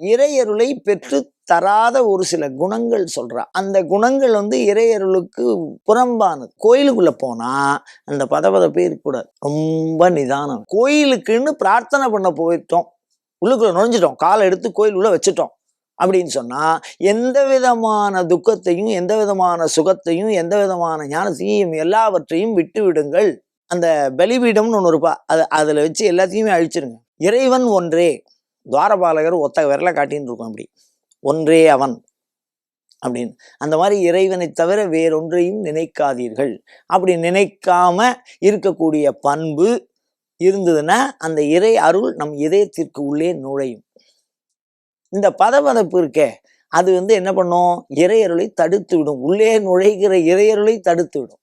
இறையருளை பெற்று தராத ஒரு சில குணங்கள் சொல்றா. அந்த குணங்கள் இறையருளுக்கு புறம்பானது. கோயிலுக்குள்ள போனா அந்த பதபதப்பே இருக்கக்கூடாது. ரொம்ப நிதானம். கோயிலுக்குன்னு பிரார்த்தனை பண்ண போயிட்டோம், உள்ளுக்குள்ள நுழைஞ்சிட்டோம், காலை எடுத்து கோயில் உள்ள வச்சுட்டோம் அப்படின்னு சொன்னா எந்த விதமான துக்கத்தையும், எந்த விதமான சுகத்தையும், எந்த விதமான ஞானத்தையும் எல்லாவற்றையும் விட்டு விடுங்கள். அந்த பலிபீடம்னு ஒன்று இருப்பா, அதுல வச்சு எல்லாத்தையுமே அழிச்சிருங்க. இறைவன் ஒன்றே. துவாரபாலகர் ஒத்த விரலை காட்டின்னு இருக்கும், அப்படி ஒன்றே அவன் அப்படின்னு. அந்த மாதிரி இறைவனை தவிர வேறொன்றையும் நினைக்காதீர்கள். அப்படி நினைக்காம இருக்கக்கூடிய பண்பு இருந்ததுன்னா அந்த இறை அருள் நம் இதயத்திற்கு உள்ளே நுழையும். இந்த பதபதப்பு இருக்கே, அது என்ன பண்ணும்? இறையருளை தடுத்து விடும். உள்ளே நுழைகிற இறையருளை தடுத்து விடும்.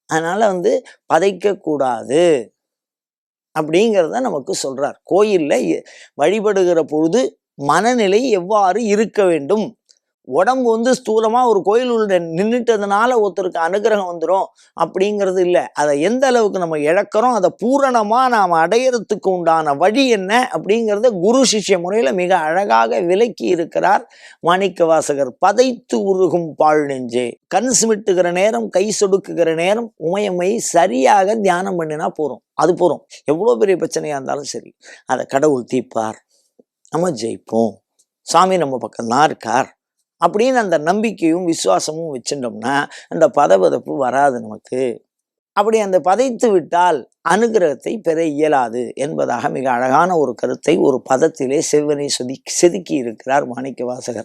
அதனால பதைக்க கூடாது அப்படிங்கிறத நமக்கு சொல்றார். கோயில்ல வழிபடுகிற பொழுது மனநிலை எவ்வாறு இருக்க வேண்டும்? உடம்பு ஸ்தூலமா ஒரு கோயில் உள்ள நின்றுட்டதுனால ஒருத்தருக்கு அனுகிரகம் வந்துடும் அப்படிங்கிறது இல்லை. அதை எந்த அளவுக்கு நம்ம இழக்கிறோம், அதை பூரணமா நாம் அடையறதுக்கு உண்டான வழி என்ன அப்படிங்கிறத குரு சிஷ்ய முறையில மிக அழகாக விளக்கி இருக்கிறார் மாணிக்கவாசகர். பதைத்து உருகும் பாழ் நெஞ்சே, கண் சிமிட்டுகிற நேரம், கை சொடுக்குகிற நேரம் உமையம்மை சரியாக தியானம் பண்ணினா போறோம். அது போறோம். எவ்வளவு பெரிய பிரச்சனையா இருந்தாலும் சரி, அதை கடவுள் தீர்ப்பார், நம்ம ஜெயிப்போம், சாமி நம்ம பக்கம்தான் இருக்கார் அப்படின்னு அந்த நம்பிக்கையும் விசுவாசமும் வச்சுட்டோம்னா அந்த பதபதப்பு வராது நமக்கு. அப்படி அந்த பதைத்து விட்டால் அனுகிரகத்தை பெற இயலாது என்பதாக மிக அழகான ஒரு கருத்தை ஒரு பதத்திலே செவ்வனை செதுக்கி இருக்கிறார் மாணிக்கவாசகர்.